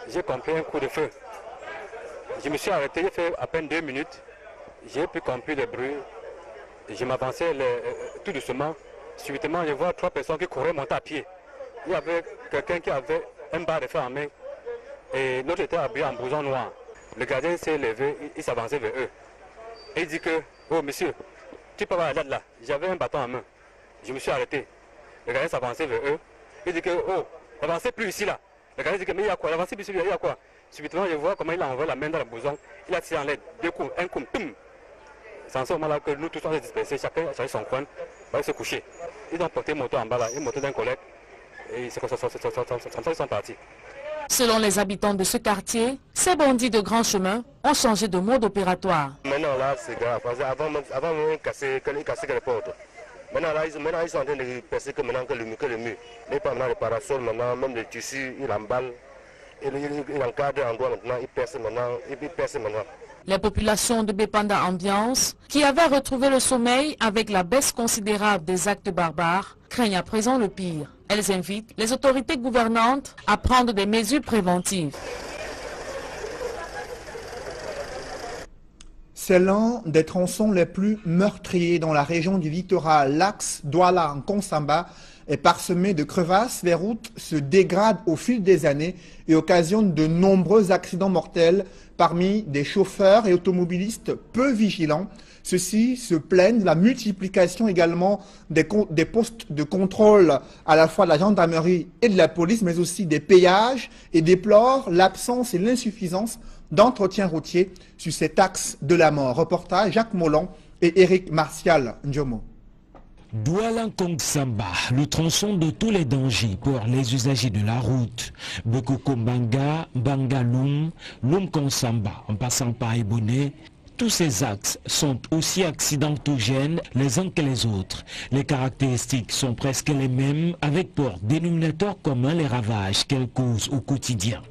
j'ai compris un coup de feu. Je me suis arrêté, j'ai fait à peine 2 minutes, j'ai pu comprendre le bruit, je m'avançais tout doucement. Subitement, je vois 3 personnes qui couraient monter à pied. Il y avait quelqu'un qui avait un bar de feu en main et l'autre était habillé en blouson noir. Le gardien s'est levé, il s'avançait vers eux. Et il dit que, oh monsieur, tu peux voir la date là, j'avais un bâton en main. Je me suis arrêté. Le gardien s'avançait vers eux. Il dit que, oh, avancez plus ici là. Le gardien dit que, mais il y a quoi? Avancez plus ici, il y a quoi? Subitement, je vois comment il a envoyé la main dans le blouson. Il a tiré en l'air 2 coups, un coup, toum. C'est en ce moment-là que nous tous on s'est dispersés, chacun a cherché son coin, pour aller se coucher. Ils ont porté une moto en bas là, une moto d'un collègue, et c'est comme ça qu'ils sont partis. Selon les habitants de ce quartier, ces bandits de grand chemin ont changé de mode opératoire. Maintenant là, c'est grave. Avant même casser les portes. Maintenant ils sont en train de percer que le mur. Les parasols, maintenant, même les tissus, ils emballent. Il encadre en doigt maintenant, il perce maintenant. Les populations de Bépanda Ambiance, qui avaient retrouvé le sommeil avec la baisse considérable des actes barbares, craignent à présent le pire. Elles invitent les autorités gouvernantes à prendre des mesures préventives. C'est l'un des tronçons les plus meurtriers dans la région du littoral. L'axe Douala-Nkonsamba est parsemé de crevasses. Les routes se dégradent au fil des années et occasionnent de nombreux accidents mortels parmi des chauffeurs et automobilistes peu vigilants. Ceux-ci se plaignent de la multiplication également des postes de contrôle à la fois de la gendarmerie et de la police, mais aussi des péages, et déplorent l'absence et l'insuffisance d'entretien routier sur cet axe de la mort. Reportage Jacques Molon et Eric Martial Ndjomo. Douala-Nkonsamba, le tronçon de tous les dangers pour les usagers de la route. Bekoko-Mbanga, Bangaloum, Nkonsamba, en passant par Ebonné, tous ces axes sont aussi accidentogènes les uns que les autres. Les caractéristiques sont presque les mêmes, avec pour dénominateur commun les ravages qu'elles causent au quotidien.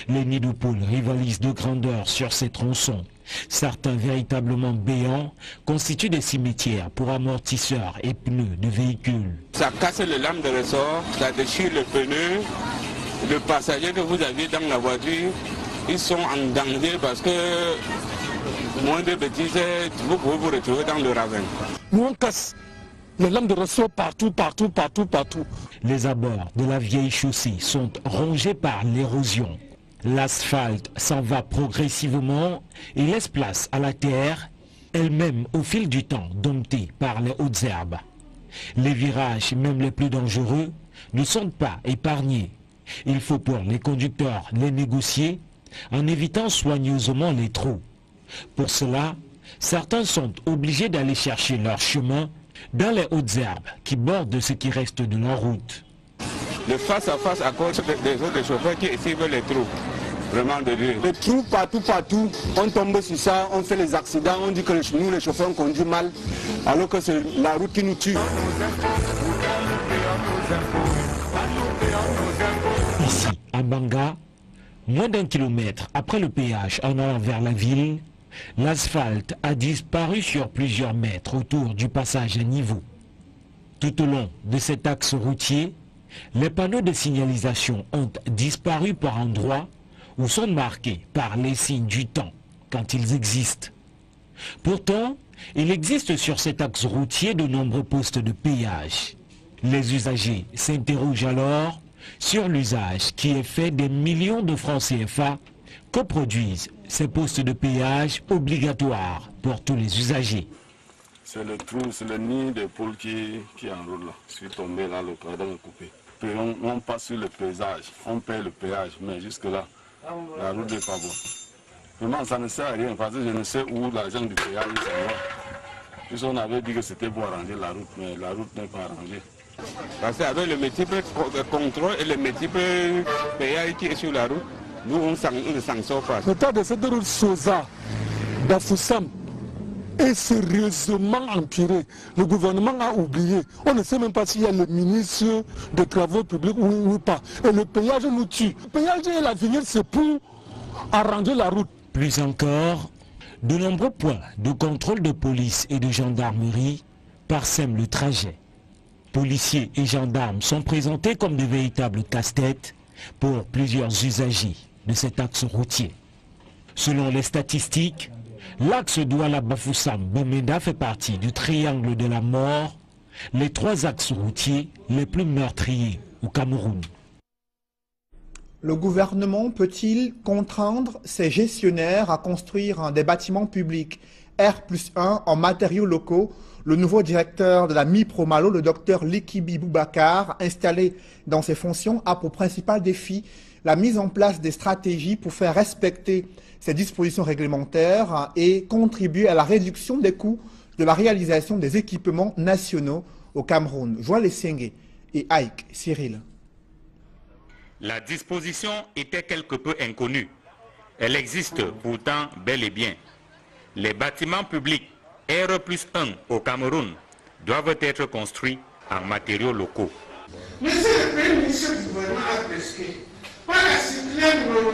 Les nids de poules rivalisent de grandeur sur ces tronçons. Certains véritablement béants constituent des cimetières pour amortisseurs et pneus de véhicules. Ça casse les lames de ressort, ça déchire le pneu. Les passagers que vous avez dans la voiture, ils sont en danger parce que moins de bêtises, vous pouvez vous retrouver dans le ravin. Nous on casse les lames de ressort partout. Les abords de la vieille chaussée sont rongés par l'érosion. L'asphalte s'en va progressivement et laisse place à la terre, elle-même au fil du temps domptée par les hautes herbes. Les virages, même les plus dangereux, ne sont pas épargnés. Il faut pour les conducteurs les négocier en évitant soigneusement les trous. Pour cela, certains sont obligés d'aller chercher leur chemin dans les hautes herbes qui bordent ce qui reste de leur route. Le face-à-face à cause des autres chauffeurs qui esquivent les trous. Vraiment de Dieu. Les trous partout, on tombe sur ça, on fait les accidents, on dit que nous les chauffeurs on conduit mal, alors que c'est la route qui nous tue. Ici, à Banga, moins d'1 kilomètre après le péage en allant vers la ville, l'asphalte a disparu sur plusieurs mètres autour du passage à niveau. Tout au long de cet axe routier, les panneaux de signalisation ont disparu par endroits ou sont marqués par les signes du temps quand ils existent. Pourtant, il existe sur cet axe routier de nombreux postes de péage. Les usagers s'interrogent alors sur l'usage qui est fait des millions de francs CFA que produisent ces postes de péage obligatoires pour tous les usagers. C'est le trou, c'est le nid de poule qui enroule là. Je suis tombé là, le cordon est coupé. Puis on passe sur le paysage, on paie le péage, mais jusque là, la route n'est pas bonne. Vraiment, ça ne sert à rien parce que je ne sais où l'argent du péage s'en va. Puisqu'on avait dit que c'était pour arranger la route, mais la route n'est pas arrangée. Parce qu'avec le multiple contrôle et le multiple péage qui est sur la route, nous on ne s'en sort pas. L'état de cette route Sosa, Bafoussam, est sérieusement empiré. Le gouvernement a oublié. On ne sait même pas s'il y a le ministre des Travaux publics ou pas. Et le péage nous tue. Le péage et l'avenir, c'est pour arranger la route. Plus encore, de nombreux points de contrôle de police et de gendarmerie parsèment le trajet. Policiers et gendarmes sont présentés comme de véritables casse-têtes pour plusieurs usagers de cet axe routier. Selon les statistiques, l'axe Douala-Bafoussam-Bamenda fait partie du triangle de la mort, les 3 axes routiers les plus meurtriers au Cameroun. Le gouvernement peut-il contraindre ses gestionnaires à construire des bâtiments publics R+1 en matériaux locaux? Le nouveau directeur de la MIPROMALO, le docteur Likibi Boubacar, installé dans ses fonctions, a pour principal défi la mise en place des stratégies pour faire respecter ces dispositions réglementaires et contribuer à la réduction des coûts de la réalisation des équipements nationaux au Cameroun. Joël Essenge et Ike Cyril. La disposition était quelque peu inconnue. Elle existe pourtant bel et bien. Les bâtiments publics R+1 au Cameroun doivent être construits en matériaux locaux. Monsieur le Premier ministre du gouvernement a prescrit par la circulaire numéro